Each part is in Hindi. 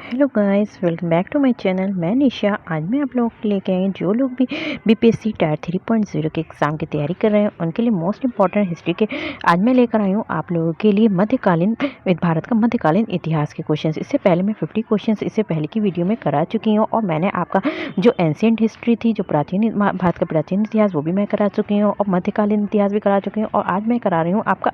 Hello guys, welcome back to my channel. मैं निशा। आज मैं आप लोगों के लेके आई हूँ जो लोग भी बीपीएससी टायर 3.0 के एग्ज़ाम की तैयारी कर रहे हैं उनके लिए मोस्ट इंपॉर्टेंट हिस्ट्री के आज मैं लेकर आई हूँ आप लोगों के लिए मध्यकालीन भारत का मध्यकालीन इतिहास के क्वेश्चंस। इससे पहले मैं 50 क्वेश्चंस इससे पहले की वीडियो में करा चुकी हूँ और मैंने आपका जो एंशियंट हिस्ट्री थी, जो प्राचीन भारत का प्राचीन इतिहास, वो भी मैं करा चुकी हूँ और मध्यकालीन इतिहास भी करा चुकी हूँ। और आज मैं करा रही हूँ आपका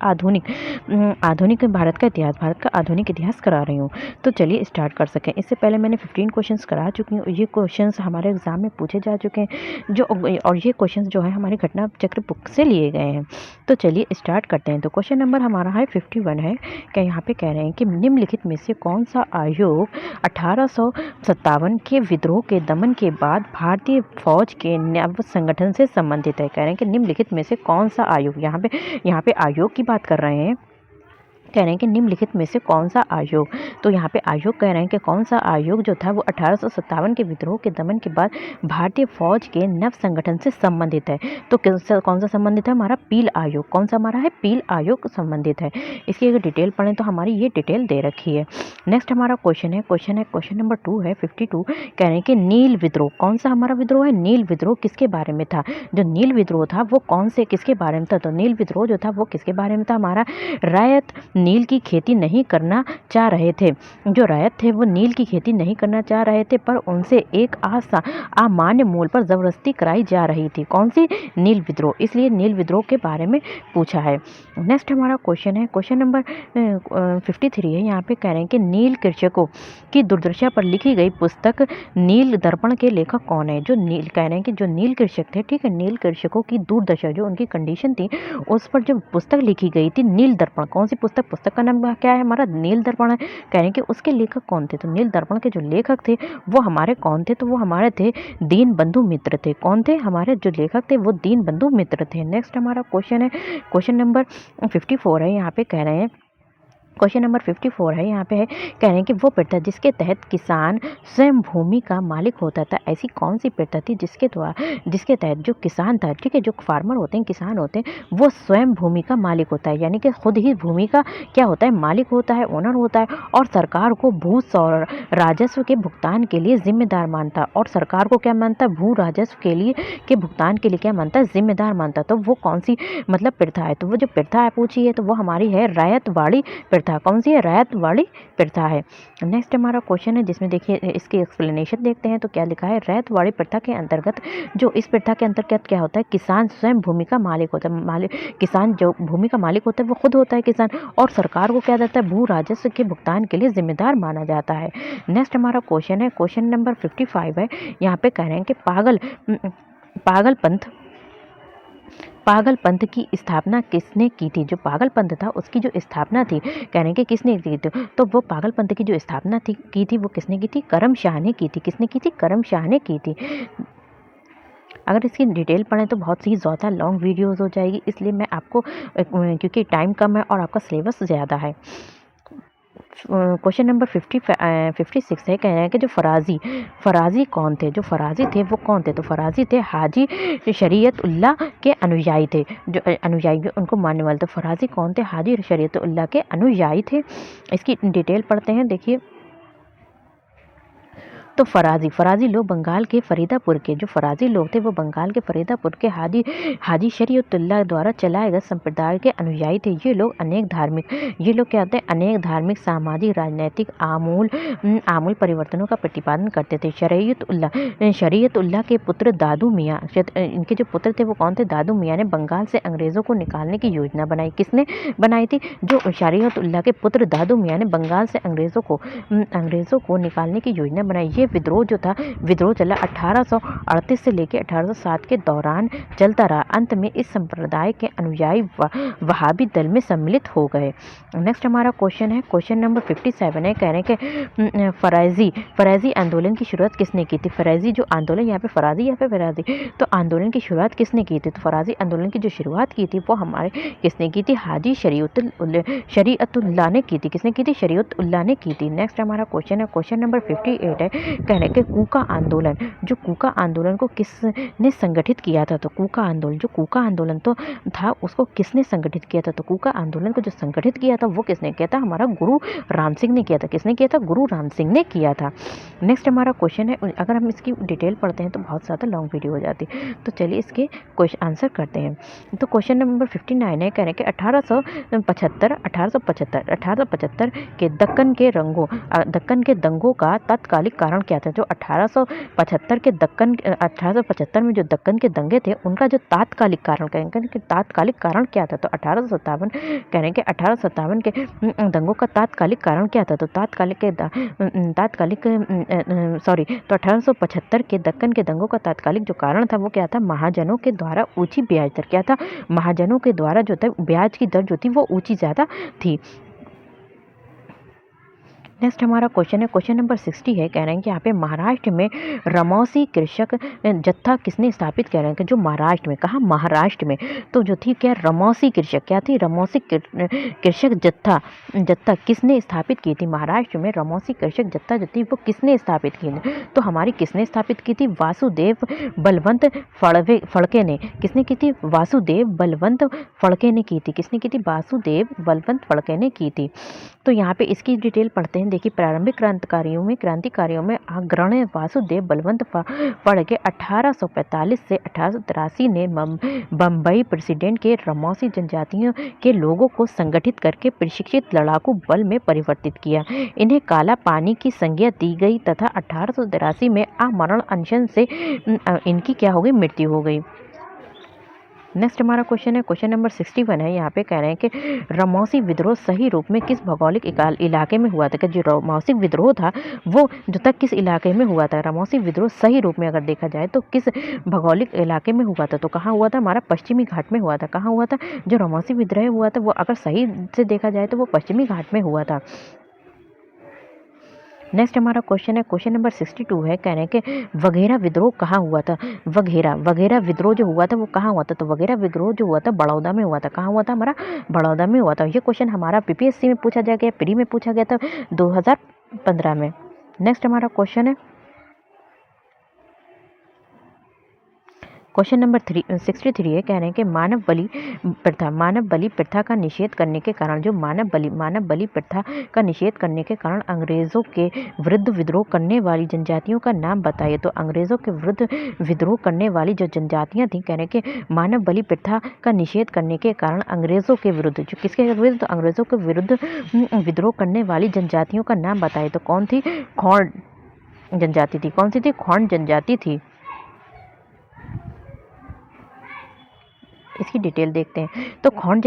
आधुनिक भारत का इतिहास, भारत का आधुनिक इतिहास करा रही हूँ। तो चलिए स्टार्ट कर सकें। इससे पहले मैंने 15 क्वेश्चंस करा चुकी हूँ। ये क्वेश्चंस हमारे एग्जाम में पूछे जा चुके हैं और ये क्वेश्चंस जो है हमारे घटना चक्र बुक से लिए गए हैं। तो चलिए स्टार्ट करते हैं। तो क्वेश्चन नंबर हमारा है 51 है। क्या यहाँ पे कह रहे हैं कि निम्नलिखित में से कौन सा आयोग 1857 के विद्रोह के दमन के बाद भारतीय फौज के नव संगठन से संबंधित है। कह रहे हैं कि निम्नलिखित में से कौन सा आयोग, यहाँ पे आयोग की बात कर रहे हैं। कह रहे हैं कि निम्नलिखित में से कौन सा आयोग, तो यहाँ पे आयोग कह रहे हैं कि कौन सा आयोग जो था वो 1857 के विद्रोह के दमन के बाद भारतीय फौज के नव संगठन से संबंधित है। तो कौन सा संबंधित है? हमारा पील आयोग। कौन सा हमारा है? पील आयोग संबंधित है। इसकी अगर डिटेल पढ़ें तो हमारी ये डिटेल दे रखी है। नेक्स्ट हमारा क्वेश्चन है क्वेश्चन नंबर 2 है 52। कह रहे हैं कि नील विद्रोह, कौन सा हमारा विद्रोह है? नील विद्रोह किसके बारे में था? जो नील विद्रोह था वो कौन से किसके बारे में था? तो नील विद्रोह जो था वो किसके बारे में था? हमारा रैयत नील की खेती नहीं करना चाह रहे थे। जो रैयत थे वो नील की खेती नहीं करना चाह रहे थे, पर उनसे एक अमान्य मूल पर जबरदस्ती कराई जा रही थी। कौन सी? नील विद्रोह। इसलिए नील विद्रोह के बारे में पूछा है। नेक्स्ट हमारा क्वेश्चन है क्वेश्चन नंबर 53 है। यहाँ पे कह रहे हैं कि नील कृषकों की दुर्दशा पर लिखी गई पुस्तक नील दर्पण के लेखक कौन है? जो नील कह रहे हैं कि जो नील कृषक थे, ठीक है, नील कृषकों की दुर्दशा, जो उनकी कंडीशन थी, उस पर जो पुस्तक लिखी गई थी नील दर्पण। कौन सी पुस्तक? पुस्तक का नाम क्या है? हमारा नील दर्पण है। कह रहे हैं कि उसके लेखक कौन थे? तो नील दर्पण के जो लेखक थे वो हमारे कौन थे? तो वो हमारे थे दीन बंधु मित्र थे। कौन थे? हमारे जो लेखक थे वो दीन बंधु मित्र थे। नेक्स्ट हमारा क्वेश्चन है क्वेश्चन नंबर 54 है। यहाँ पे कह रहे हैं क्वेश्चन नंबर 54 है। यहाँ पे है, कह रहे हैं कि वो प्रथा जिसके तहत किसान स्वयं भूमि का मालिक होता था। ऐसी कौन सी प्रथा थी जिसके तहत जो किसान था, ठीक है, जो फार्मर होते हैं, किसान होते हैं, वो स्वयं भूमि का मालिक होता है, यानी कि खुद ही भूमि का क्या होता है? मालिक होता है, ओनर होता है, और सरकार को भू राजस्व के भुगतान के लिए जिम्मेदार मानता, और सरकार को क्या मानता? भू राजस्व के भुगतान के लिए क्या मानता है? जिम्मेदार मानता। तो वो कौन सी मतलब प्रथा है? तो वो जो प्रथा है पूछी है तो वो हमारी है रैयतवाड़ी प्रथा। कौन सी है? रैयतवाड़ी प्रथा है। नेक्स्ट हमारा क्वेश्चन है जिसमें देखिए इसकी एक्सप्लेनेशन देखते हैं। तो क्या लिखा है? रैयतवाड़ी प्रथा के अंतर्गत, जो इस प्रथा के अंतर्गत क्या होता है? किसान स्वयं भूमि का मालिक होता है। किसान जो भूमि का मालिक होता है वो खुद होता है किसान, और सरकार को क्या देता है? भू राजस्व के भुगतान के लिए जिम्मेदार माना जाता है। नेक्स्ट हमारा क्वेश्चन है क्वेश्चन नंबर 55 है। यहाँ पे कह रहे हैं कि पागल पंथ की स्थापना किसने की थी? जो पागल पंथ था उसकी जो स्थापना थी, कह रहे हैं कि किसने की थी? तो वो पागल पंथ की जो स्थापना की थी वो किसने की थी? करम शाह ने की थी। किसने की थी? करम शाह ने की थी। अगर इसकी डिटेल पढ़ें तो बहुत ही ज़्यादा लॉन्ग वीडियोस हो जाएगी, इसलिए मैं आपको क्योंकि टाइम कम है और आपका सिलेबस ज़्यादा है। क्वेश्चन नंबर 56 है। कह रहे हैं कि जो फराजी कौन थे? जो फराजी थे वो कौन थे? तो फराजी थे हाजी शरीयत उल्लाह के अनुयायी थे, जो अनुयायी उनको मानने वाले थे। फराजी कौन थे? हाजी शरीयत उल्लाह के अनुयायी थे। इसकी डिटेल पढ़ते हैं। देखिए, तो फराजी लोग बंगाल के फरीदापुर के, जो फराजी लोग थे वो बंगाल के फरीदापुर के हाजी शरीयतुल्लाह द्वारा चलाए गए संप्रदाय के अनुयायी थे। ये लोग क्या होते हैं? अनेक धार्मिक, सामाजिक, राजनीतिक आमूल परिवर्तनों का प्रतिपादन करते थे। शरीयतुल्लाह के पुत्र दादू मियाँ, इनके जो पुत्र थे वो कौन थे? दादू मियाँ ने बंगाल से अंग्रेजों को निकालने की योजना बनाई। किसने बनाई थी? जो शरीयतुल्लाह के पुत्र दादू मियाँ ने बंगाल से अंग्रेजों को निकालने की योजना बनाई। ये विद्रोह चला 1838 से लेकर 1807 के दौरान चलता रहा। अंत में इस संप्रदाय के अनुयायी वहाबी दल में सम्मिलित हो गए। नेक्स्ट हमारा क्वेश्चन है क्वेश्चन नंबर 57 है। कह रहे हैं कि फराजी आंदोलन की शुरुआत किसने की थी? फराजी जो आंदोलन, यहाँ पे फराजी यहाँ पे फराजी, तो आंदोलन की शुरुआत किसने की थी? तो फराजी आंदोलन की जो शुरुआत की थी वो हमारे किसने की थी? हाजी शरीयतुल्लाह ने की थी। किसने की थी? शरीयतुल्लाह ने की थी। नेक्स्ट हमारा क्वेश्चन है क्वेश्चन नंबर 58 है। कह रहे हैं कि कूका आंदोलन, जो कूका आंदोलन को किसने संगठित किया था? तो कूका आंदोलन, जो कूका आंदोलन तो था उसको किसने संगठित किया था? तो कूका आंदोलन को जो संगठित किया था वो किसने किया था? हमारा गुरु राम सिंह ने किया था। किसने किया था? गुरु राम सिंह ने किया था। नेक्स्ट हमारा क्वेश्चन है, अगर हम इसकी डिटेल पढ़ते हैं तो बहुत ज़्यादा लॉन्ग वीडियो हो जाती है, तो चलिए इसके क्वेश्चन आंसर करते हैं। तो क्वेश्चन नंबर 59 है, कह रहे हैं कि 1875 के दक्कन के दंगों का तात्कालिक कारण क्या था? जो 1875 में जो दक्कन के दंगे थे उनका जो तात्कालिक कारण क्या था? तो 1857 कह रहे हैं कि 1857 के दंगों का तात्कालिक कारण क्या था? तो 1875 के दक्कन के दंगों का तात्कालिक जो कारण था वो क्या था? महाजनों के द्वारा ऊंची ब्याज दर। क्या था? महाजनों के द्वारा जो था ब्याज की दर जो थी वो ऊंची ज़्यादा थी। नेक्स्ट हमारा क्वेश्चन है, क्वेश्चन नंबर 60 है, कह रहे हैं कि यहाँ पे महाराष्ट्र में रमौसी कृषक जत्था किसने स्थापित? कह रहे हैं कि जो महाराष्ट्र में, कहा महाराष्ट्र में, तो जो थी क्या? रमौसी कृषक, क्या थी? रमौसी कृषक जत्था किसने स्थापित की थी? महाराष्ट्र में रमौसी कृषक जत्था जो थी वो किसने स्थापित की? तो हमारी किसने स्थापित की थी? वासुदेव बलवंत फड़के ने। किसने की थी? वासुदेव बलवंत फड़के ने की थी। किसने की थी? वासुदेव बलवंत फड़के ने की थी। तो यहाँ पे इसकी डिटेल पढ़ते हैं। देखिए, प्रारंभिक क्रांतिकारियों में अग्रणी वासुदेव बलवंत फड़के 1845 से 1883 ने बम्बई प्रेसिडेंट के रमौसी जनजातियों के लोगों को संगठित करके प्रशिक्षित लड़ाकू बल में परिवर्तित किया। इन्हें काला पानी की संज्ञा दी गई तथा 1883 में आमरण अनशन से इनकी क्या हो गई? मृत्यु हो गई। नेक्स्ट हमारा क्वेश्चन है, क्वेश्चन नंबर 61 है। यहाँ पे कह रहे हैं कि रमौसी विद्रोह सही रूप में किस भौगोलिक इलाके में हुआ था? कि जो रमौसी विद्रोह था वो जो तक किस इलाके में हुआ था? रमौसी विद्रोह सही रूप में अगर देखा जाए तो किस भौगोलिक इलाके में हुआ था? तो कहाँ हुआ था? हमारा पश्चिमी घाट में हुआ था। कहाँ हुआ था? जो रमौसी विद्रोह हुआ था वो अगर सही से देखा जाए तो वो पश्चिमी घाट में हुआ था। नेक्स्ट हमारा क्वेश्चन है, क्वेश्चन नंबर 62 है, कह रहे हैं कि वगेरा विद्रोह कहाँ हुआ था? वगेरा विद्रोह जो हुआ था वो कहाँ हुआ था? तो वगेरा विद्रोह जो हुआ था बड़ौदा में हुआ था। कहाँ हुआ था? हमारा बड़ौदा में हुआ था। ये क्वेश्चन हमारा पीपीएससी में पूछा गया, प्री में पूछा गया था 2015 में। नेक्स्ट हमारा क्वेश्चन है, क्वेश्चन नंबर 63 है, कह रहे हैं कि मानव बलि प्रथा का निषेध करने के कारण, जो मानव बलि प्रथा का निषेध करने के कारण अंग्रेजों के विरुद्ध विद्रोह करने वाली जनजातियों का नाम बताइए। तो अंग्रेजों के विरुद्ध विद्रोह करने वाली जो जनजातियां थी, कह रहे हैं कि मानव बलि प्रथा का निषेध करने के कारण अंग्रेजों के विरुद्ध, जो किसके विरुद्ध? तो अंग्रेजों के विरुद्ध विद्रोह करने वाली जनजातियों का नाम बताइए। तो कौन थी? खोंड जनजाति थी। कौन सी थी? खोंड जनजाति थी। इसकी डिटेल देखते हैं। तो खोंड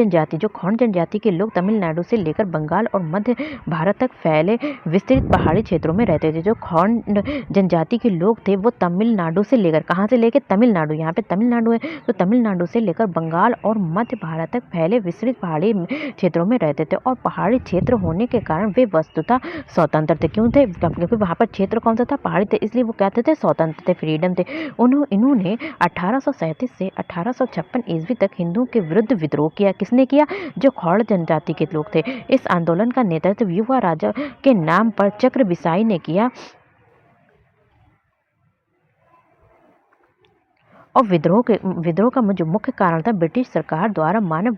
जनजाति के लोग तमिलनाडु से लेकर बंगाल और मध्य भारत तक फैले विस्तृत पहाड़ी क्षेत्रों में रहते थे। जो खोंड जनजाति के लोग थे वो तमिलनाडु से लेकर, कहाँ से लेकर? तमिलनाडु, यहाँ पे तमिलनाडु है, तो तमिलनाडु से लेकर बंगाल और मध्य भारत तक फैले विस्तृत पहाड़ी क्षेत्रों में रहते थे। और पहाड़ी क्षेत्र होने के कारण वे वस्तुतः स्वतंत्र थे। क्यों थे? क्योंकि वहाँ पर क्षेत्र कौन सा था? पहाड़ी थे, इसलिए वो क्या थे? स्वतंत्र थे, फ्रीडम थे। इन्होंने 1837 से 1856 ईस्वी तक हिंदुओं के विरुद्ध विद्रोह किया। किसने किया? जो खोंड जनजाति के लोग थे। इस आंदोलन का नेतृत्व युवा राजा के नाम पर चक्र बिसाई ने किया और विद्रोह का जो मुख्य कारण था, ब्रिटिश सरकार द्वारा मानव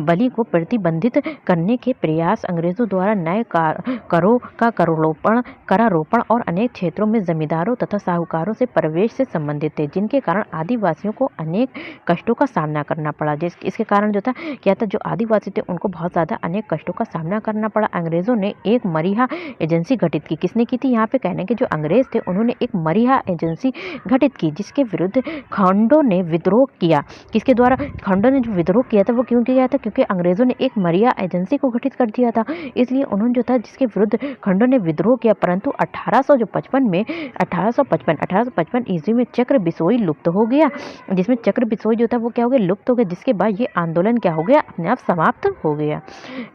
बलि को प्रतिबंधित करने के प्रयास, अंग्रेजों द्वारा नए करों का करारोपण और अनेक क्षेत्रों में जमींदारों तथा साहूकारों से प्रवेश से संबंधित थे, जिनके कारण आदिवासियों को अनेक कष्टों का सामना करना पड़ा। इसके कारण जो था क्या था? जो आदिवासी थे उनको बहुत ज़्यादा अनेक कष्टों का सामना करना पड़ा। अंग्रेजों ने एक मरीहा एजेंसी गठित की। किसने की थी? यहाँ पे कहने के जो अंग्रेज थे उन्होंने एक मरीहा एजेंसी गठित की, जिसके विरुद्ध खंडों ने विद्रोह किया। किसके द्वारा? खंडों ने जो विद्रोह किया था वो क्यों किया था? क्योंकि अंग्रेजों ने एक मरिया एजेंसी को गठित कर दिया था, इसलिए उन्होंने जो था जिसके विरुद्ध खंडों ने विद्रोह किया। परंतु 1855 ईस्वी में चक्र बिसोई लुप्त हो गया, जिसमें चक्र बिसोई जो था वो क्या हो गया? लुप्त हो गया, जिसके बाद ये आंदोलन क्या हो गया? अपने आप समाप्त हो गया।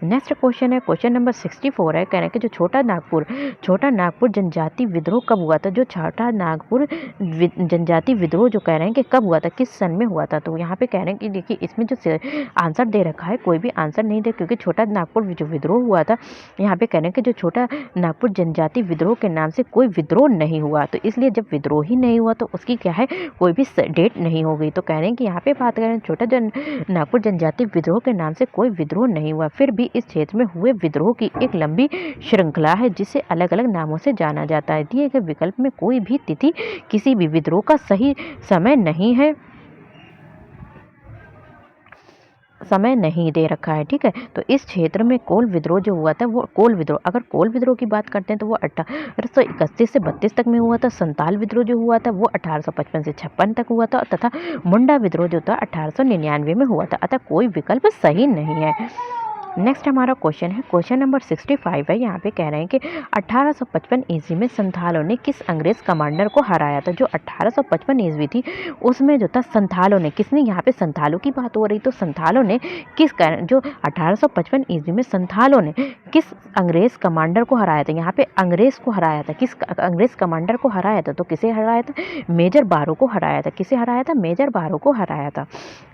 नेक्स्ट क्वेश्चन है, क्वेश्चन नंबर 64 है, कह रहे हैं कि जो छोटा नागपुर जनजाति विद्रोह कब हुआ था? जो छोटा नागपुर जनजाति विद्रोह जो कह रहे हैं हैं कि कब हुआ था, किस सन में हुआ था। तो यहाँ पे कह रहे हैं कि देखिए इसमें जो आंसर दे रखा है कोई भी आंसर नहीं दे, क्योंकि छोटा नागपुर जो विद्रोह हुआ था, यहाँ पे कह रहे हैं कि जो छोटा नागपुर जनजाति विद्रोह के नाम से कोई विद्रोह नहीं हुआ, तो इसलिए जब विद्रोह ही नहीं हुआ तो उसकी क्या है, कोई भी डेट नहीं हो गई। तो कह रहे हैं कि यहाँ पे बात करें छोटा नागपुर जनजाति विद्रोह के नाम से कोई विद्रोह नहीं हुआ, फिर भी इस क्षेत्र में हुए विद्रोह की एक लंबी श्रृंखला है जिसे अलग अलग नामों से जाना जाता है। दिए गए विकल्प में कोई भी तिथि किसी भी विद्रोह का सही समय नहीं दे रखा है, ठीक है। तो इस क्षेत्र में कोल विद्रोह जो हुआ था वो कोल विद्रोह, अगर कोल विद्रोह की बात करते हैं तो वो 1831 से 32 तक में हुआ था। संताल विद्रोह जो हुआ था वो 1855 से 56 तक हुआ था, तथा मुंडा विद्रोह जो था 1899 में हुआ था। अतः कोई विकल्प सही नहीं है। नेक्स्ट हमारा क्वेश्चन है, क्वेश्चन नंबर 65 है। यहाँ पे कह रहे हैं कि 1855 ईस्वी में संथालों ने किस अंग्रेज कमांडर को हराया था। जो 1855 ईस्वी थी उसमें जो था संथालों ने, किसने, यहाँ पे संथालों की बात हो रही, तो संथालों ने किस कारण, जो 1855 ईस्वी में संथालों ने किस अंग्रेज कमांडर को हराया था। यहाँ पे अंग्रेज को हराया था, किस अंग्रेज कमांडर को हराया था, तो किसे हराया था, मेजर बारो को हराया था। किसे हराया था, मेजर बारो को हराया था।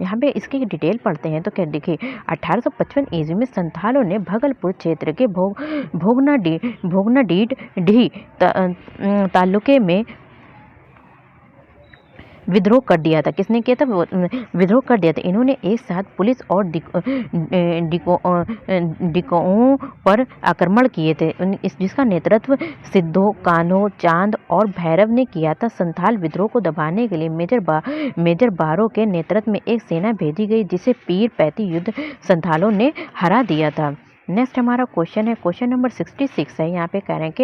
यहाँ पे इसकी डिटेल पढ़ते हैं तो क्या देखिए 1855 ईस्वी में संथालों ने भगलपुर क्षेत्र के भोगनाडीह तालुके में विद्रोह कर दिया था। किसने किया था, विद्रोह कर दिया था। इन्होंने एक साथ पुलिस और डिकोओं पर आक्रमण किए थे, जिसका नेतृत्व सिद्धो, कान्हो, चांद और भैरव ने किया था। संथाल विद्रोह को दबाने के लिए मेजर बारो के नेतृत्व में एक सेना भेजी गई, जिसे पीर पैती युद्ध संथालों ने हरा दिया था। नेक्स्ट हमारा क्वेश्चन है, क्वेश्चन नंबर 66 है। यहाँ पे कह रहे हैं कि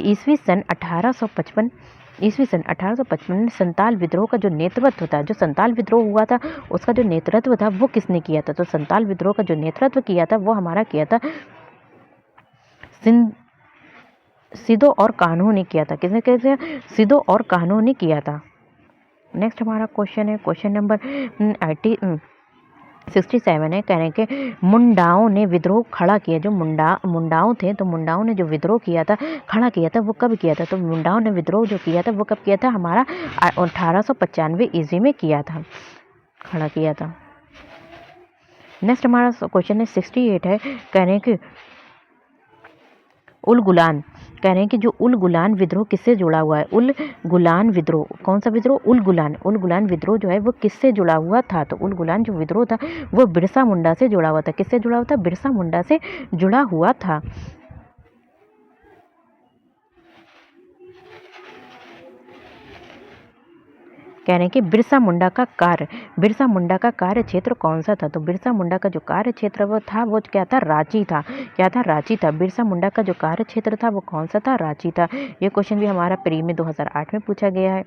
ईस्वी सन 1855 में संताल विद्रोह का जो नेतृत्व था, जो संताल विद्रोह हुआ था उसका जो नेतृत्व था वो किसने किया था। तो संताल विद्रोह का जो नेतृत्व किया था वो हमारा किया था सिद्धो और कान्हो ने किया था। किसने किया था, सिद्धो और कान्हो ने किया था। नेक्स्ट हमारा क्वेश्चन है, क्वेश्चन नंबर 67 है। कह रहे हैं कि मुंडाओं ने विद्रोह खड़ा किया। जो मुंडाओं थे, तो मुंडाओं ने जो विद्रोह किया था, खड़ा किया था, वो कब किया था। तो मुंडाओं ने विद्रोह जो किया था वो कब किया था, हमारा 1895 ईस्वी में किया था, खड़ा किया था। नेक्स्ट हमारा क्वेश्चन है 68 है। कह रहे हैं कि उल गुलान, कह रहे हैं कि जो उल गुलान विद्रोह किससे जुड़ा हुआ है। उल गुलान विद्रोह, कौन सा विद्रोह, उल गुलान विद्रोह जो है वो किससे जुड़ा हुआ था। तो उल गुलान जो विद्रोह था वो बिरसा मुंडा से जुड़ा हुआ था। किससे जुड़ा हुआ था, बिरसा मुंडा से जुड़ा हुआ था। कह रहे हैं कि बिरसा मुंडा का कार्य क्षेत्र कौन सा था। तो बिरसा मुंडा का जो कार्य क्षेत्र वो था वो क्या था, रांची था। क्या था, रांची था। बिरसा मुंडा का जो कार्य क्षेत्र था वो कौन सा था, रांची था। ये क्वेश्चन भी हमारा प्री में 2008 में पूछा गया है।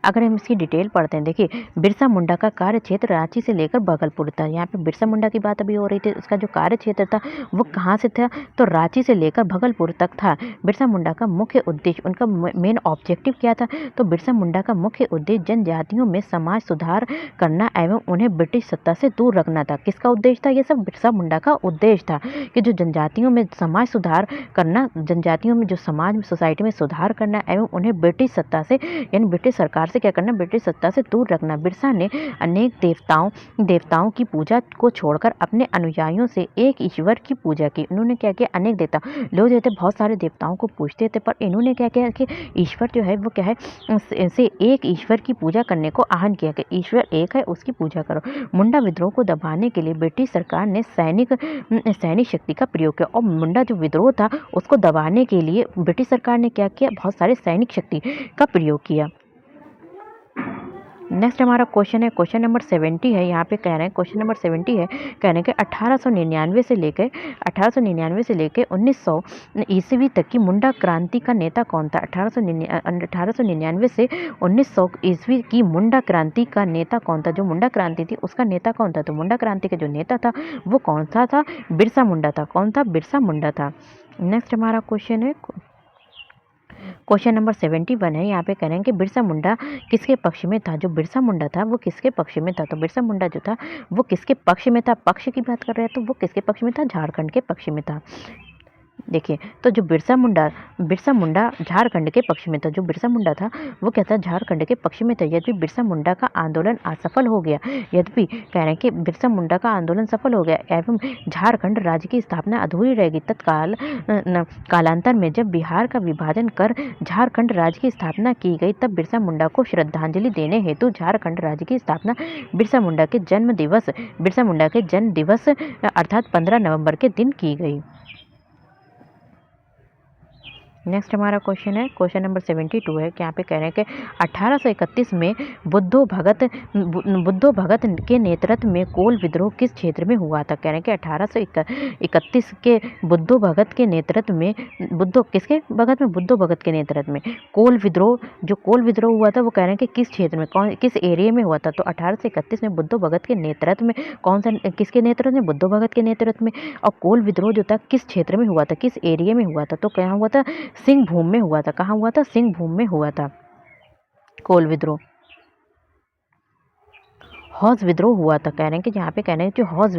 अगर हम इसकी डिटेल पढ़ते हैं, देखिए बिरसा मुंडा का कार्य क्षेत्र रांची से लेकर भागलपुर था। यहाँ पे बिरसा मुंडा की बात अभी हो रही थी, उसका जो कार्य क्षेत्र था वो कहाँ से था, तो रांची से लेकर भागलपुर तक था। बिरसा मुंडा का मुख्य उद्देश्य, उनका मेन ऑब्जेक्टिव क्या था, तो बिरसा मुंडा का मुख्य उद्देश्य जनजातियों में समाज सुधार करना एवं उन्हें ब्रिटिश सत्ता से दूर रखना था। किसका उद्देश्य था, ये सब बिरसा मुंडा का उद्देश्य था कि जो जनजातियों में समाज सुधार करना, जनजातियों में जो समाज में सोसाइटी में सुधार करना एवं उन्हें ब्रिटिश सत्ता से, यानी ब्रिटिश सरकार से क्या करना, ब्रिटिश सत्ता से दूर रखना। बिरसा ने अनेक देवताओं की पूजा को छोड़कर अपने अनुयायियों से एक ईश्वर की पूजा की। उन्होंने क्या किया, अनेक देवता, लोग जो थे बहुत सारे देवताओं को पूजते थे, पर इन्होंने क्या किया कि ईश्वर जो है वो क्या है, से एक ईश्वर की पूजा करने को आह्वान किया कि ईश्वर एक है, उसकी पूजा करो। मुंडा विद्रोह को दबाने के लिए ब्रिटिश सरकार ने सैनिक शक्ति का प्रयोग किया, और मुंडा जो विद्रोह था उसको दबाने के लिए ब्रिटिश सरकार ने क्या किया, बहुत सारे सैनिक शक्ति का प्रयोग किया। नेक्स्ट हमारा क्वेश्चन है, क्वेश्चन नंबर 70 है। यहाँ पे कह रहे हैं, क्वेश्चन नंबर 70 है, कह रहे हैं कि 1899 से लेकर 1900 ईस्वी तक की मुंडा क्रांति का नेता कौन था। 1899 से 1900 ईस्वी की मुंडा क्रांति का नेता कौन था। जो मुंडा क्रांति थी उसका नेता कौन था, तो मुंडा क्रांति का जो नेता था वो कौन सा था, बिरसा मुंडा था। कौन था, बिरसा मुंडा था। नेक्स्ट हमारा क्वेश्चन है, क्वेश्चन नंबर 71 है। यहाँ पे कह रहे हैं कि बिरसा मुंडा किसके पक्ष में था। जो बिरसा मुंडा था वो किसके पक्ष में था, तो बिरसा मुंडा जो था वो किसके पक्ष में था, पक्ष की बात कर रहे हैं तो वो किसके पक्ष में था, झारखंड के पक्ष में था। देखिए, तो जो बिरसा मुंडा झारखंड के पक्ष में था। जो बिरसा मुंडा था वो क्या था, झारखंड के पक्ष में था। यद्यपि बिरसा मुंडा का आंदोलन असफल हो गया, यद्यपि कह रहे हैं कि बिरसा मुंडा का आंदोलन सफल हो गया एवं झारखंड राज्य की स्थापना अधूरी रह गई। तत्काल कालांतर में जब बिहार का विभाजन कर झारखंड राज्य की स्थापना की गई, तब बिरसा मुंडा को श्रद्धांजलि देने हेतु झारखंड राज्य की स्थापना बिरसा मुंडा के जन्म दिवस अर्थात 15 नवंबर के दिन की गई। नेक्स्ट हमारा क्वेश्चन है, क्वेश्चन नंबर 72 है कि यहाँ पे कह रहे हैं कि 1831 में बुद्धो भगत के नेतृत्व में कोल विद्रोह किस क्षेत्र में हुआ था। कह रहे हैं कि 1831 के बुद्धो भगत के नेतृत्व में, बुद्धो भगत के नेतृत्व में कोल विद्रोह हुआ था, वो कह रहे हैं कि किस क्षेत्र में, किस एरिया में हुआ था। तो 1831 में बुद्धो भगत के नेतृत्व में, किसके नेतृत्व में, बुद्धो भगत के नेतृत्व में। और कोल विद्रोह जो था किस क्षेत्र में हुआ था, किस एरिया में हुआ था। तो क्या हुआ था, सिंहभूम में हुआ था। कहाँ हुआ था, सिंहभूम में हुआ था कोल विद्रोह। हौज विद्रोह हुआ था। कह रहे हैं कि यहाँ पे कह रहे हैं कि हौज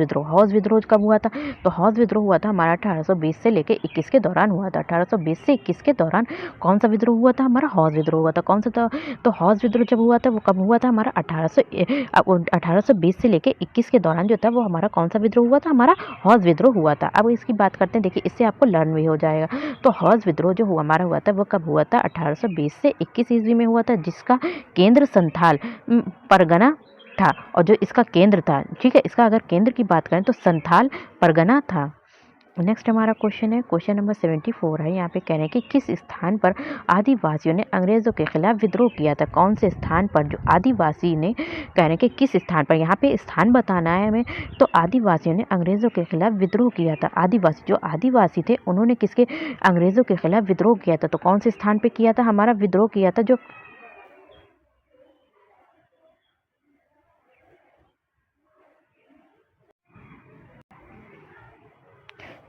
विद्रोह कब हुआ था। तो हौज विद्रोह हुआ था हमारा 1820 से लेके 21 के दौरान हुआ था। 1820 से 21 के दौरान कौन सा विद्रोह हुआ था, हमारा हौज विद्रोह हुआ था। कौन सा था, तो हौज विद्रोह जब हुआ था वो कब हुआ था, हमारा 1820 से लेके 21 के दौरान जो था वो हमारा कौन सा विद्रोह हुआ था, हमारा हौज विद्रोह हुआ था। अब इसकी बात करते हैं, देखिए इससे आपको लर्न भी हो जाएगा। तो हौज विद्रोह जो हमारा हुआ था वो कब हुआ था, 1820 से 21 ईस्वी में हुआ था, जिसका केंद्र संथाल परगना था। और जो इसका केंद्र था, ठीक है, इसका अगर केंद्र की बात करें तो संथाल परगना था। नेक्स्ट हमारा क्वेश्चन है, क्वेश्चन नंबर 74 है। यहाँ पे कह रहे हैं कि किस स्थान पर आदिवासियों ने अंग्रेजों के खिलाफ विद्रोह किया था। कौन से स्थान पर, जो आदिवासी ने, कह रहे हैं कि किस स्थान पर, यहाँ पे स्थान बताना है हमें। तो आदिवासियों ने अंग्रेजों के खिलाफ विद्रोह किया था। आदिवासी थे उन्होंने किसके, अंग्रेजों के खिलाफ विद्रोह किया था। तो कौन से स्थान पर किया था, हमारा विद्रोह किया था जो,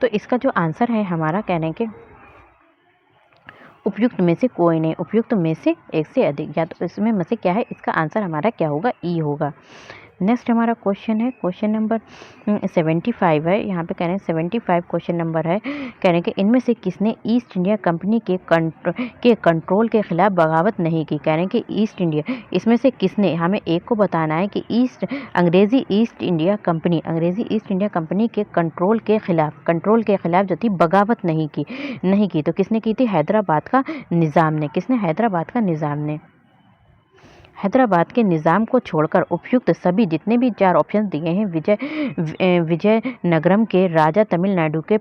तो इसका जो आंसर है हमारा, कह रहे हैं कि उपयुक्त में से कोई नहीं, उपयुक्त में से एक से अधिक, या तो इसमें में से क्या है, इसका आंसर हमारा क्या होगा, ई होगा। नेक्स्ट हमारा क्वेश्चन है, क्वेश्चन नंबर 75 है। यहाँ पे कह रहे हैं 75 क्वेश्चन नंबर है। कह रहे हैं कि इनमें से किसने ईस्ट इंडिया कंपनी के कंट्रोल के खिलाफ बगावत नहीं की। कह रहे हैं कि ईस्ट इंडिया, इसमें से किसने, हमें एक को बताना है कि अंग्रेजी ईस्ट इंडिया कंपनी के कंट्रोल के खिलाफ जो थी बगावत नहीं की। तो किसने की थी, हैदराबाद का निज़ाम ने। किसने, हैदराबाद का निज़ाम ने। हैदराबाद के निज़ाम को छोड़कर उपयुक्त सभी जितने भी 4 ऑप्शन दिए हैं, विजयनगरम के राजा, तमिलनाडु के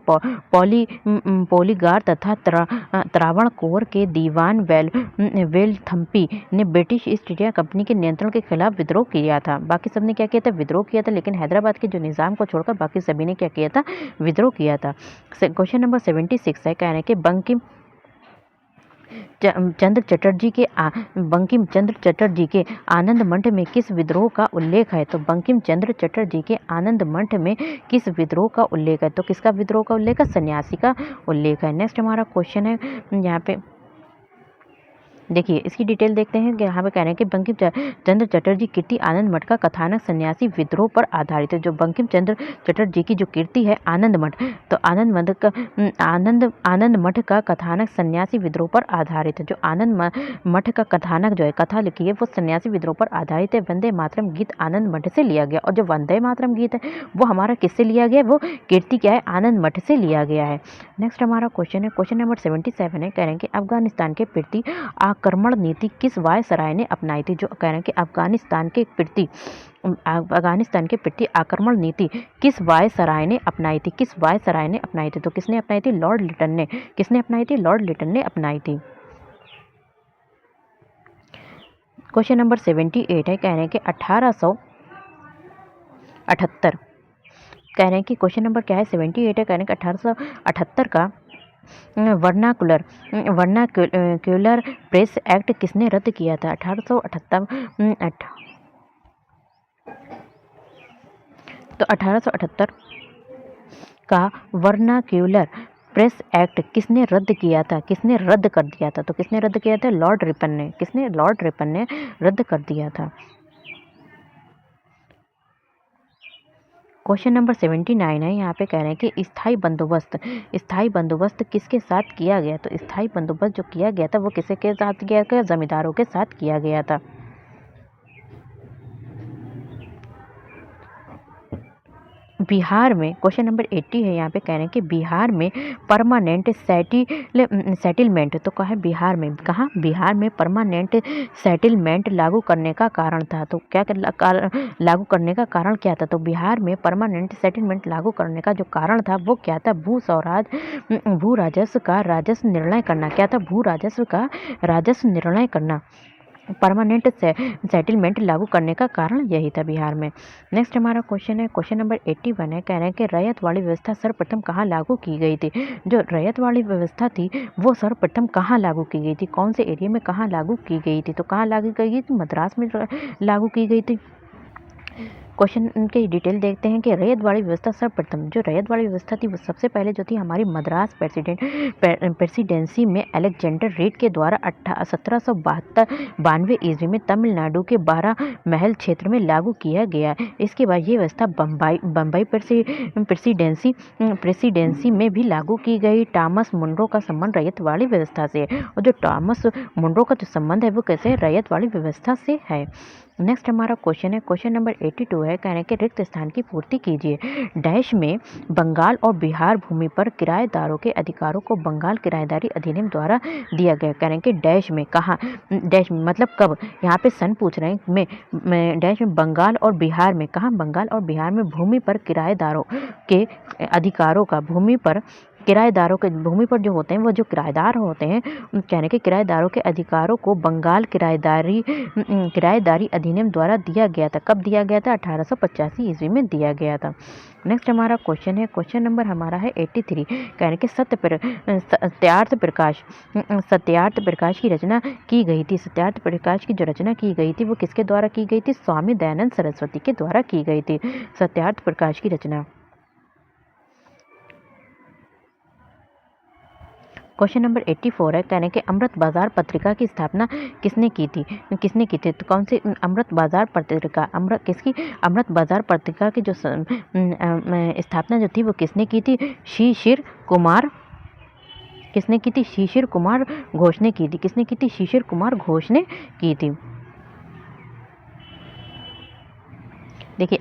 पोलीगार तथा त्रावणकोर के दीवान वेलथम्पी ने ब्रिटिश ईस्ट इंडिया कंपनी के नियंत्रण के खिलाफ विद्रोह किया था। बाकी सबने क्या किया था, विद्रोह किया था, लेकिन हैदराबाद के जो निज़ाम को छोड़कर बाकी सभी ने क्या किया था, विद्रोह किया था। क्वेश्चन नंबर 76 है। कह रहे हैं कि बंकिम चंद्र चटर्जी के आनंद मठ में किस विद्रोह का उल्लेख है। तो बंकिम चंद्र चटर्जी के आनंद मठ में किस विद्रोह का उल्लेख है। तो किसका विद्रोह का उल्लेख है, सन्यासी का उल्लेख है। नेक्स्ट हमारा क्वेश्चन है, यहाँ पे देखिए इसकी डिटेल देखते हैं कि यहाँ पे कह रहे हैं कि बंकिम चंद्र चटर्जी कीर्ति आनंद मठ का कथानक सन्यासी विद्रोह पर आधारित है। जो बंकिम चंद्र चटर्जी की जो कीर्ति है आनंद मठ, तो आनंद मठ का कथानक सन्यासी विद्रोह पर आधारित है। जो आनंद मठ का कथानक जो है, कथा लिखी है, वो सन्यासी विद्रोह पर आधारित है। वंदे मातरम गीत आनंद मठ से लिया गया, और जो वंदे मातरम गीत है वो हमारा किससे लिया गया, वो कीर्ति क्या है, आनंद मठ से लिया गया है। नेक्स्ट हमारा क्वेश्चन है, क्वेश्चन नंबर 77 है। कह रहे हैं कि अफगानिस्तान के प्रति आक्रमण नीति किस वायसराय ने अपनाई थी। जो कह रहे हैं कि अफगानिस्तान के प्रति आक्रमण नीति किस वायसराय ने अपनाई थी। तो किसने अपनाई थी, लॉर्ड लिटन ने। किसने अपनाई थी, लॉर्ड लिटन ने अपनाई थी। क्वेश्चन नंबर 78 है। कह रहे हैं कि 1878, कह रहे हैं कि क्वेश्चन नंबर क्या है, 78 है। कह रहे हैं कि 1878 का वर्नाक्यूलर प्रेस एक्ट किसने रद्द किया था। 1878 का वर्नाक्यूलर प्रेस एक्ट किसने रद्द किया था, किसने रद्द कर दिया था। तो किसने रद्द किया था, लॉर्ड रिपन ने। किसने, लॉर्ड रिपन ने रद्द कर दिया था। क्वेश्चन नंबर 79 है। यहाँ पे कह रहे हैं कि स्थाई बंदोबस्त किसके साथ किया गया? तो स्थाई बंदोबस्त जो किया गया था वो किसे के साथ किया गया? जमींदारों के साथ किया गया था। बिहार में क्वेश्चन नंबर 80 है। यहाँ पे कह रहे हैं कि बिहार में परमानेंट सेटलमेंट, तो कहा है बिहार में, कहा बिहार में परमानेंट सेटलमेंट लागू करने का कारण था। तो क्या लागू करने का कारण क्या था? तो बिहार में परमानेंट सेटलमेंट लागू करने का जो कारण था वो क्या था? भू राजस्व का राजस्व निर्णय करना। क्या था? भू राजस्व का राजस्व निर्णय करना। परमानेंट सेटलमेंट लागू करने का कारण यही था बिहार में। नेक्स्ट हमारा क्वेश्चन है, क्वेश्चन नंबर 81 है। कह रहे हैं कि रैयत वाली व्यवस्था सर्वप्रथम कहाँ लागू की गई थी? जो रैयत वाली व्यवस्था थी वो सर्वप्रथम कहाँ लागू की गई थी? कौन से एरिया में कहाँ लागू की गई थी? तो कहाँ लागू की गई थी? मद्रास में लागू की गई थी। क्वेश्चन की डिटेल देखते हैं कि रैयत वाड़ी व्यवस्था सर्वप्रथम, जो रैयत वाड़ी व्यवस्था थी वो सबसे पहले जो थी हमारी मद्रास प्रेसिडेंसी में अलेक्जेंडर रेड के द्वारा 1792 ईस्वी में तमिलनाडु के 12 महल क्षेत्र में लागू किया गया। इसके बाद ये व्यवस्था बम्बई प्रेसिडेंसी में भी लागू की गई। टॉमस मुनरो का संबंध रैयत वाड़ी व्यवस्था से है, और जो टॉमस मुनरो का जो संबंध है वो कैसे? रैयत वाड़ी व्यवस्था से है। नेक्स्ट हमारा क्वेश्चन है, क्वेश्चन नंबर 82 है। कहने के रिक्त स्थान की पूर्ति कीजिए। डैश में बंगाल और बिहार भूमि पर किराएदारों के अधिकारों को बंगाल किराएदारी अधिनियम द्वारा दिया गया। कहने के डैश में, कहा डैश में मतलब कब? यहाँ पे सन पूछ रहे हैं। में डैश में बंगाल और बिहार में, कहा बंगाल और बिहार में भूमि पर किराएदारों के अधिकारों का, भूमि पर किराएदारों के, भूमि पर जो होते हैं वो जो किराएदार होते हैं, कहने के किराएदारों के अधिकारों को बंगाल किराएदारी अधिनियम द्वारा दिया गया था। कब दिया गया था? 1885 ईस्वी में दिया गया था। नेक्स्ट हमारा क्वेश्चन है, क्वेश्चन नंबर हमारा है 83। कहने के सत्यार्थ प्रकाश की रचना की गई थी। सत्यार्थ प्रकाश की जो रचना की गई थी वो किसके द्वारा की गई थी? स्वामी दयानंद सरस्वती के द्वारा की गई थी सत्यार्थ प्रकाश की रचना। क्वेश्चन नंबर 84 है। कहने के अमृत बाजार पत्रिका की स्थापना किसने की थी? तो कौन सी अमृत बाजार पत्रिका, किसकी? अमृत बाजार पत्रिका की जो स्थापना जो थी वो किसने की थी? शिशिर कुमार, किसने की थी? शिशिर कुमार घोष ने की थी। किसने की थी? शिशिर कुमार घोष ने की थी। देखिए,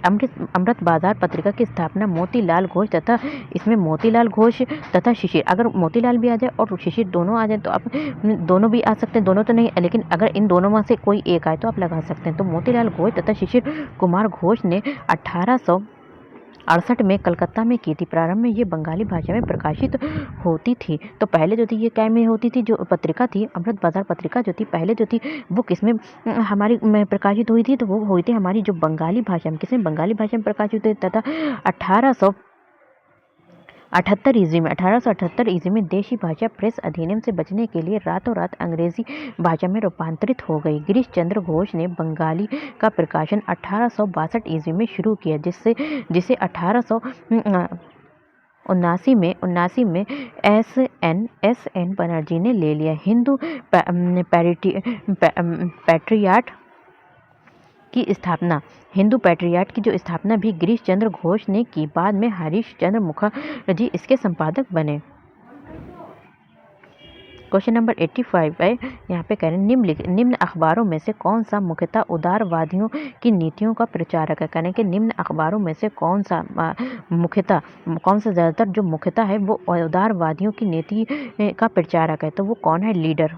अमृत बाजार पत्रिका की स्थापना मोतीलाल घोष तथा, इसमें मोतीलाल घोष तथा शिशिर, अगर मोतीलाल भी आ जाए और शिशिर दोनों आ जाए तो आप दोनों भी आ सकते हैं, दोनों तो नहीं, लेकिन अगर इन दोनों में से कोई एक आए तो आप लगा सकते हैं। तो मोतीलाल घोष तथा शिशिर कुमार घोष ने 1868 में कलकत्ता में की थी। प्रारंभ में ये बंगाली भाषा में प्रकाशित होती थी। तो पहले जो थी ये क्या में होती थी? जो पत्रिका थी अमृत बाजार पत्रिका जो थी पहले जो थी वो किसमें हमारी में प्रकाशित हुई थी? तो वो हुई थी हमारी जो बंगाली भाषा में, किसमें? बंगाली भाषा में प्रकाशित हुई तथा 1878 ईस्वी में देशी भाषा प्रेस अधिनियम से बचने के लिए रातों रात अंग्रेजी भाषा में रूपांतरित हो गई। गिरीश चंद्र घोष ने बंगाली का प्रकाशन 1862 ईस्वी में शुरू किया, जिसे 1879 में एस एन बनर्जी ने ले लिया। हिंदू पैट्रियाट की जो स्थापना भी गिरीश चंद्र घोष ने की। बाद में हरीश चंद्र मुखर्जी इसके संपादक बने। क्वेश्चन नंबर 85 है। यहाँ पे कह रहे हैं निम्न अखबारों में से कौन सा मुख्यतः उदारवादियों की नीतियों का प्रचारक है? कहने के निम्न अखबारों में से कौन सा ज़्यादातर जो मुख्यतः है वो उदारवादियों की नीति का प्रचारक है? तो वो कौन है? लीडर।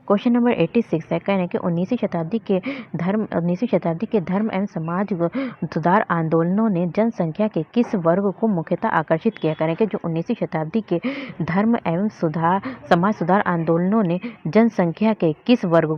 क्वेश्चन नंबर 86 है। कहने के 19वीं शताब्दी के धर्म एवं समाज सुधार आंदोलनों ने जनसंख्या के किस वर्ग को मुख्यतः आकर्षित किया? करें कि जो 19वीं शताब्दी के धर्म एवं समाज सुधार आंदोलनों ने जनसंख्या के किस वर्ग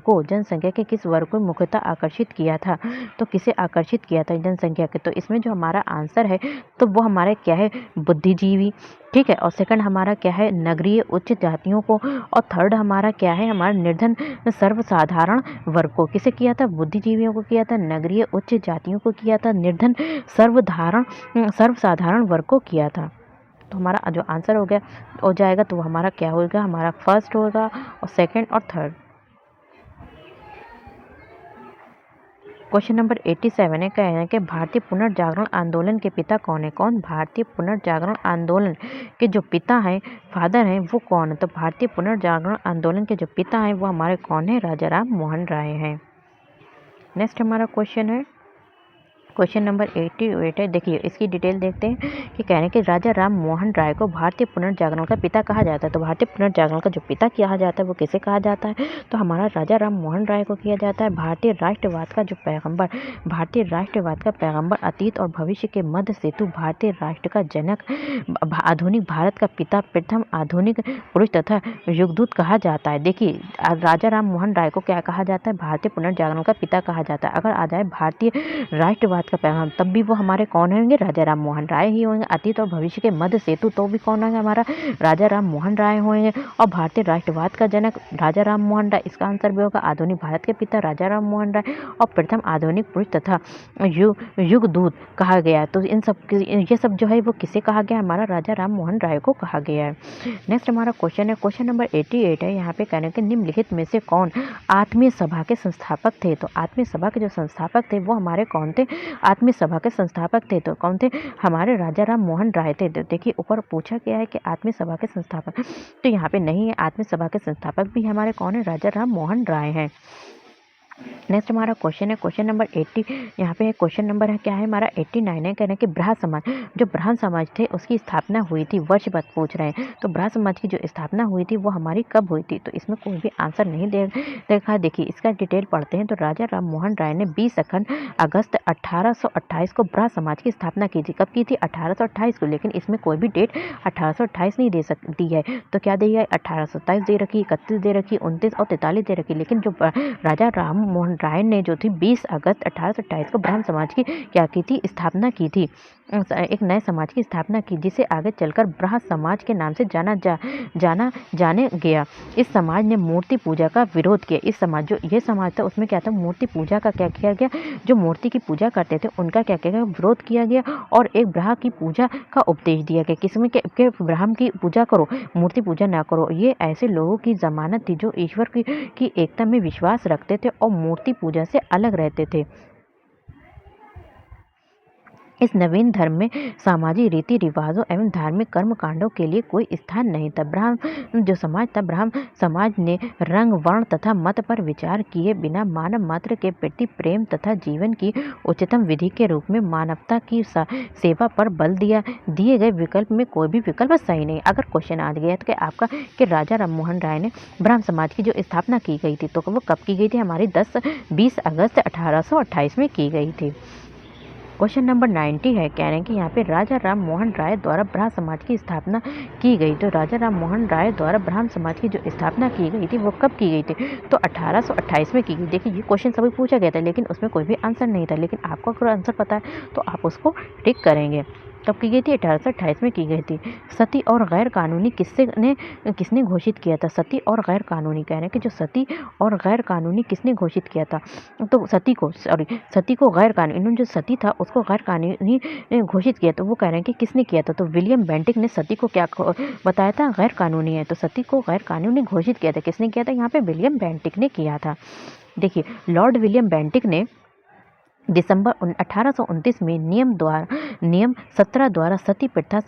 को मुख्यतः आकर्षित किया था? तो किसे आकर्षित किया था जनसंख्या के? तो इसमें जो हमारा आंसर है तो वो हमारे क्या है? बुद्धिजीवी, ठीक है। और सेकंड हमारा क्या है? नगरीय उच्च जातियों को। और थर्ड हमारा क्या है? हमारा निर्धन सर्वसाधारण वर्ग को। किसे किया था? बुद्धिजीवियों को किया था, नगरीय उच्च जातियों को किया था, निर्धन सर्वसाधारण वर्ग को किया था। तो हमारा जो आंसर हो जाएगा तो हमारा क्या होगा? हमारा फर्स्ट होगा और सेकंड और थर्ड। क्वेश्चन नंबर 87 है, कह रहे हैं कि भारतीय पुनर्जागरण आंदोलन के पिता कौन है? कौन भारतीय पुनर्जागरण आंदोलन के जो पिता हैं, फादर हैं, वो कौन है? तो भारतीय पुनर्जागरण आंदोलन के जो पिता हैं वो हमारे कौन है? राजा राम मोहन राय हैं। नेक्स्ट हमारा क्वेश्चन है क्वेश्चन नंबर 88 है। देखिए इसकी डिटेल देखते हैं कि कह रहे हैं कि राजा राम मोहन राय को भारतीय पुनर्जागरण का पिता कहा जाता है। तो भारतीय पुनर्जागरण का जो पिता कहा जाता है वो किसे कहा जाता है? तो हमारा राजा राम मोहन राय को किया जाता है। भारतीय राष्ट्रवाद का जो पैगंबर, भारतीय राष्ट्रवाद का पैगंबर, अतीत और भविष्य के मध्य सेतु, भारतीय राष्ट्र का जनक, आधुनिक भारत का पिता, प्रथम आधुनिक पुरुष तथा युगदूत कहा जाता है। देखिए राजा राम मोहन राय को क्या कहा जाता है? भारतीय पुनर्जागरण का पिता कहा जाता है। अगर आ जाए भारतीय राष्ट्रवाद का पैगाम, तब भी वो हमारे कौन होंगे? राजा राम मोहन राय ही होंगे। अतीत और भविष्य के मध्य सेतु, तो भी कौन होंगे? हमारा राजा राम मोहन राय होंगे। और भारतीय राष्ट्रवाद का जनक राजा राम मोहन राय, इसका आंसर भी होगा। आधुनिक भारत के पिता राजा राम मोहन राय और प्रथम आधुनिक पुरुष तथा युगदूत कहा गया है। तो इन सब ये सब जो है वो किसे कहा गया? हमारा राजा राम मोहन राय को कहा गया है। नेक्स्ट हमारा क्वेश्चन है क्वेश्चन नंबर 88 है। यहाँ पे कहने के निम्नलिखित में से कौन आत्मीय सभा के संस्थापक थे? तो आत्मीय सभा के जो संस्थापक थे वो हमारे कौन थे? आत्मीय सभा के संस्थापक थे। तो कौन थे? हमारे राजा राम मोहन राय थे। तो देखिए ऊपर पूछा गया है कि आत्मीय सभा के संस्थापक, तो यहाँ पे नहीं है। आत्मीय सभा के संस्थापक भी हमारे कौन है? राजा राम मोहन राय हैं। नेक्स्ट हमारा क्वेश्चन है क्वेश्चन नंबर 80। यहाँ पे क्वेश्चन नंबर है क्या है हमारा? 89 है। कह रहे हैं कि ब्राह्मण समाज, जो ब्राह्मण समाज थे उसकी स्थापना हुई थी, वर्ष बात पूछ रहे हैं। तो ब्राह्मण समाज की जो स्थापना हुई थी वो हमारी कब हुई थी? तो इसमें कोई भी आंसर नहीं देखा। देखिए इसका डिटेल पढ़ते हैं। तो राजा राम मोहन राय ने 20 अगस्त 1828 को ब्राह्मण समाज की स्थापना की थी। कब की थी? 1828 को। लेकिन इसमें कोई भी डेट 1828 नहीं दी है। तो क्या दी है? 1827 दे रखी, 31 दे रखी, 29 और 43 दे रखी। लेकिन जो राजा राम मोहन राय ने जो थी 20 अगस्त 1828 को ब्राह्मण समाज की क्या की थी? स्थापना की थी। एक नए समाज की स्थापना की, जिसे आगे चलकर ब्राह्मण समाज के नाम से जाने गया। इस समाज ने मूर्ति पूजा का विरोध किया। इस समाज, जो ये समाज था उसमें क्या था? मूर्ति पूजा का क्या किया गया? जो मूर्ति की पूजा करते थे उनका क्या किया गया? विरोध किया गया और एक ब्राह्मण की पूजा का उपदेश दिया गया। किसमें के ब्राह्मण की पूजा करो, मूर्ति पूजा ना करो। ये ऐसे लोगों की जमानत थी जो ईश्वर की एकता में विश्वास रखते थे और मूर्ति पूजा से अलग रहते थे। इस नवीन धर्म में सामाजिक रीति रिवाजों एवं धार्मिक कर्म कांडों के लिए कोई स्थान नहीं था। ब्राह्मण जो समाज था, ब्राह्मण समाज ने रंग, वर्ण तथा मत पर विचार किए बिना मानव मात्र के प्रति प्रेम तथा जीवन की उच्चतम विधि के रूप में मानवता की सेवा पर बल दिया। दिए गए विकल्प में कोई भी विकल्प सही नहीं। अगर क्वेश्चन आ गया तो आपका कि राजा राम मोहन राय ने ब्राह्मण समाज की जो स्थापना की गई थी, तो वो कब की गई थी? हमारी 20 अगस्त 1828 में की गई थी। क्वेश्चन नंबर 90 है। कह रहे हैं कि यहाँ पे राजा राम मोहन राय द्वारा ब्राह्मण समाज की स्थापना की गई। तो राजा राम मोहन राय द्वारा ब्राह्मण समाज की जो स्थापना की गई थी वो कब की गई थी? तो 1828 में की गई। देखिए ये क्वेश्चन सभी पूछा गया था लेकिन उसमें कोई भी आंसर नहीं था। लेकिन आपको अगर आंसर पता है तो आप उसको टिक करेंगे। कब की गई थी? 1828 में की गई थी। सती और गैर कानूनी किसने घोषित किया था? सती और गैर कानूनी, कह रहे हैं कि जो सती और गैर कानूनी किसने घोषित किया था? तो सती को गैर कानूनी, इन्होंने जो सती था उसको गैर कानूनी घोषित किया। तो वो कह रहे हैं कि किसने किया था? तो विलियम बेंटिक ने सती को क्या बताया था? गैर कानूनी है। तो सती को गैर कानूनी घोषित किया था। किसने किया था? यहाँ पे विलियम बेंटिक ने किया था। देखिए लॉर्ड विलियम बेंटिक ने दिसंबर 1829 में नियम 17 द्वारा सती प्रथा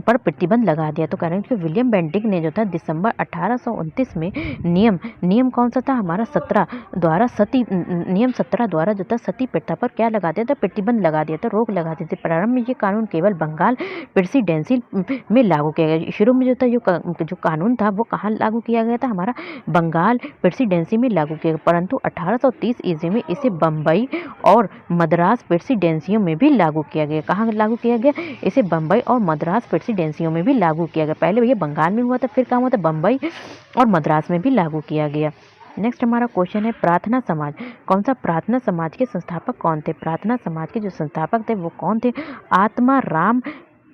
पर प्रतिबंध लगा दिया। तो कह रहे हैं कि विलियम बेंटिक ने जो था दिसंबर 1829 में नियम कौन सा था? हमारा 17 द्वारा नियम 17 द्वारा जो था सती प्रथा पर क्या लगा दिया था? प्रतिबंध लगा दिया था, रोक लगा दी थी। प्रारंभ में ये कानून केवल बंगाल प्रेसिडेंसी में लागू किया गया। शुरू में जो था जो कानून था वो कहाँ लागू किया गया था? हमारा बंगाल प्रेसिडेंसी में लागू किया गया। परंतु 1830 ईस्वी में इसे बम्बई और मद्रास प्रेसिडेंसियों में भी लागू किया गया। कहाँ लागू किया गया? इसे बम्बई और मद्रास प्रेसिडेंसियों में भी लागू किया गया। पहले ये बंगाल में हुआ था, फिर कहाँ हुआ था? बम्बई और मद्रास में भी लागू किया गया। नेक्स्ट हमारा क्वेश्चन है प्रार्थना समाज। कौन सा? प्रार्थना समाज के संस्थापक कौन थे? प्रार्थना समाज के जो संस्थापक थे वो कौन थे? आत्माराम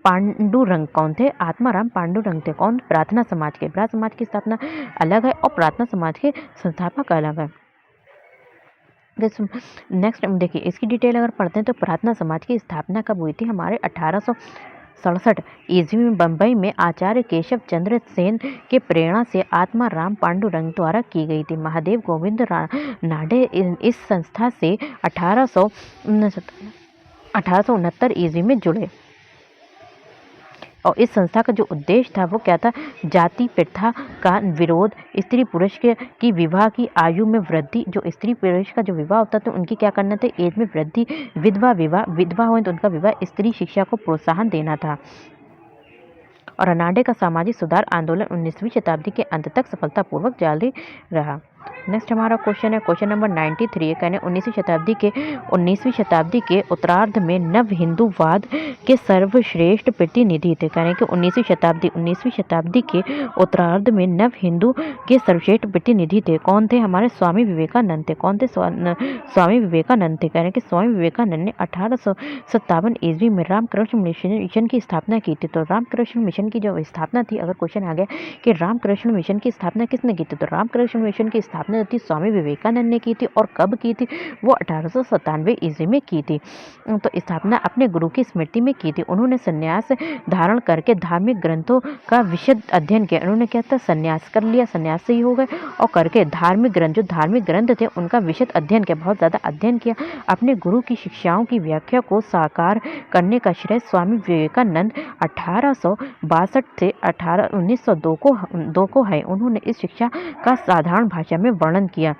पांडुरंग। कौन थे? आत्माराम पांडुरंग थे। कौन? प्रार्थना समाज के। ब्राह्मण समाज की स्थापना अलग है और प्रार्थना समाज के संस्थापक अलग है। नेक्स्ट देखिए इसकी डिटेल अगर पढ़ते हैं तो प्रार्थना समाज की स्थापना कब हुई थी? हमारे ईस्वी में बम्बई में आचार्य केशव चंद्र सेन के प्रेरणा से आत्मा राम पांडुरंग द्वारा की गई थी। महादेव गोविंद नाडे इस संस्था से 1869 ईस्वी में जुड़े और इस संस्था का जो उद्देश्य था वो क्या था? जाति प्रथा का विरोध, स्त्री पुरुष की विवाह की आयु में वृद्धि, जो स्त्री पुरुष का जो विवाह होता था उनकी क्या करना था? एज में वृद्धि, विधवा हुए तो उनका विवाह, स्त्री शिक्षा को प्रोत्साहन देना था। और अनाडे का सामाजिक सुधार आंदोलन 19वीं शताब्दी के अंत तक सफलतापूर्वक जारी रहा। नेक्स्ट हमारा क्वेश्चन है, क्वेश्चन नंबर 93 कहने 19वीं शताब्दी के उत्तरार्ध में नव हिंदूवाद के सर्वश्रेष्ठ प्रतिनिधि थे। कहने कि 19वीं शताब्दी के उत्तरार्ध में नव हिंदू के सर्वश्रेष्ठ प्रतिनिधि थे। कौन थे? हमारे स्वामी विवेकानंद थे। कौन थे? स्वामी विवेकानंद थे। कहने कि स्वामी विवेकानंद ने 1857 ईस्वी में रामकृष्ण मिशन की स्थापना की थी। तो रामकृष्ण मिशन की जो स्थापना थी, अगर क्वेश्चन आ गया कि रामकृष्ण मिशन की स्थापना किसने की थी, तो रामकृष्ण मिशन की स्थापना जो थी स्वामी विवेकानंद ने की थी। और कब की थी? वो 1897 ईस्वी में की थी। तो स्थापना अपने गुरु की स्मृति में की थी। उन्होंने संन्यास धारण करके धार्मिक ग्रंथों का विशद अध्ययन किया। उन्होंने क्या था? संन्यास कर लिया, संन्यास से ही हो गए, और करके धार्मिक ग्रंथ थे उनका विशद अध्ययन किया, बहुत ज़्यादा अध्ययन किया। अपने गुरु की शिक्षाओं की व्याख्या को साकार करने का श्रेय स्वामी विवेकानंद 1862 से 1902 को है। उन्होंने इस शिक्षा का साधारण भाषा में वर्णन किया।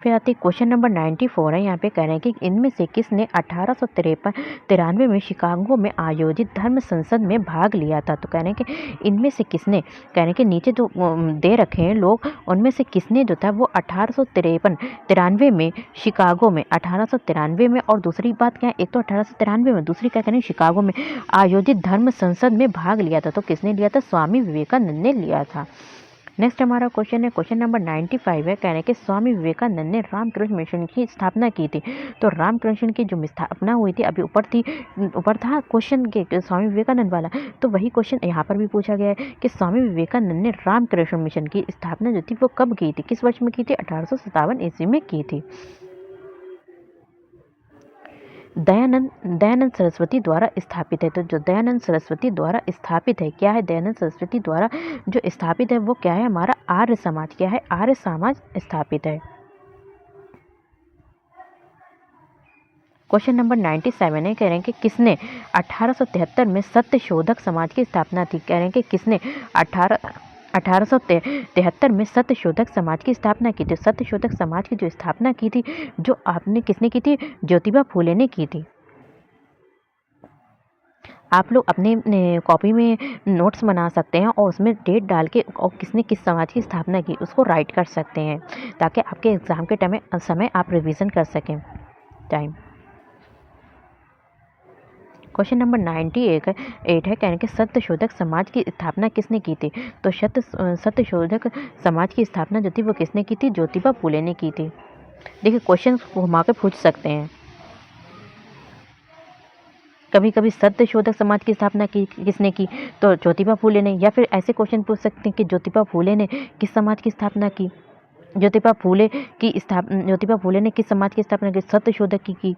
फिर आती क्वेश्चन नंबर 94 है। यहाँ पे कह रहे हैं कि इनमें से किसने 1893 में शिकागो में आयोजित धर्म संसद में भाग लिया था? तो कह रहे हैं कि इनमें से किसने, कह रहे हैं कि नीचे जो दे रखे हैं लोग, उनमें से किसने जो था वो 1893 में शिकागो में, 1893 में, और दूसरी बात क्या है, एक तो 1893 में, दूसरी क्या कह रहे हैं शिकागो में आयोजित धर्म संसद में भाग लिया था। तो किसने लिया था? स्वामी विवेकानंद ने लिया था। नेक्स्ट हमारा क्वेश्चन है, क्वेश्चन नंबर 95 है। कहने के स्वामी विवेकानंद ने रामकृष्ण मिशन की स्थापना की थी। तो रामकृष्ण की जो स्थापना हुई थी, अभी ऊपर था क्वेश्चन के स्वामी विवेकानंद वाला, तो वही क्वेश्चन यहाँ पर भी पूछा गया है कि स्वामी विवेकानंद ने रामकृष्ण मिशन की स्थापना जो थी वो कब की थी, किस वर्ष में की थी? 1857 ईस्वी में की थी। दयानंद सरस्वती द्वारा स्थापित है। तो जो दयानंद सरस्वती द्वारा स्थापित है, क्या है? दयानंद सरस्वती द्वारा जो स्थापित है वो क्या है? हमारा आर्य समाज। क्या है? आर्य समाज स्थापित है। क्वेश्चन नंबर 97 है। कह रहे हैं कि किसने 1873 में सत्य शोधक समाज की स्थापना थी? कह रहे हैं कि किसने 1873 में सत्य शोधक समाज की स्थापना की थी। सत्य शोधक समाज की जो स्थापना की थी, जो आपने किसने की थी? ज्योतिबा फूले ने की थी। आप लोग अपने कॉपी में नोट्स बना सकते हैं और उसमें डेट डाल के और किसने किस समाज की स्थापना की उसको राइट कर सकते हैं, ताकि आपके एग्ज़ाम के समय आप रिवीजन कर सकें टाइम। क्वेश्चन नंबर 98 है। कहने के सत्य शोधक समाज की स्थापना किसने की थी? तो सत्य शोधक समाज की स्थापना जो थी वो किसने की थी? ज्योतिबा फूले ने की थी। देखिए क्वेश्चन घुमा के पूछ सकते हैं, कभी कभी सत्य शोधक समाज की स्थापना किसने की? तो ज्योतिबा फूले ने। या फिर ऐसे क्वेश्चन पूछ सकते हैं कि ज्योतिबा फूले ने किस समाज की स्थापना की? ज्योतिबा फूले ने किस समाज की स्थापना की? सत्य शोधक की।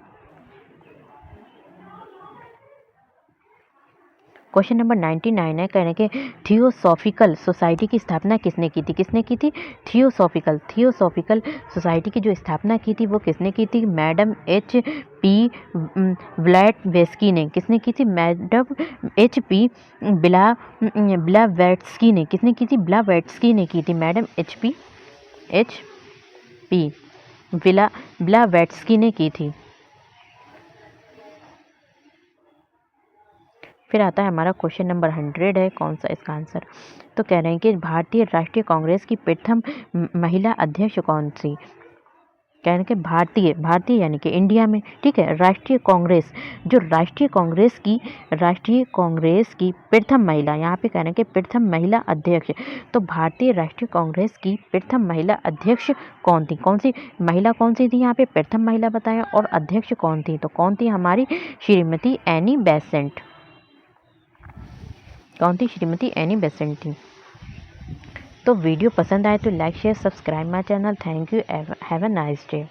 क्वेश्चन नंबर 99 है। कहने के थियोसॉफिकल सोसाइटी की स्थापना किसने की थी? किसने की थी? थियोसॉफिकल सोसाइटी की जो स्थापना की थी वो किसने की थी? Madam H.P. ब्लैटवेस्की ने। किसने की थी? Madam H.P. ब्लावेट्स्की ने। किसने की थी? ब्लावेट्स्की ने की थी। Madam H.P. ब्लावेट्स्की ने की थी। फिर आता है हमारा क्वेश्चन नंबर 100 है। कौन सा इसका आंसर? तो कह रहे हैं कि भारतीय राष्ट्रीय कांग्रेस की प्रथम महिला अध्यक्ष कौन सी? कहने के भारतीय यानी कि इंडिया में, ठीक है। राष्ट्रीय कांग्रेस की प्रथम महिला, यहाँ पे कहने के प्रथम महिला अध्यक्ष। तो भारतीय राष्ट्रीय कांग्रेस की प्रथम महिला अध्यक्ष कौन थी? कौन सी महिला कौन सी थी? यहाँ पे प्रथम महिला बताया, और अध्यक्ष कौन थी? तो कौन थी? हमारी श्रीमती एनी बेसेंट। कौन थी? श्रीमती एनी बेसेंट थी। तो वीडियो पसंद आए तो like share subscribe my channel. Thank you. Have a nice day.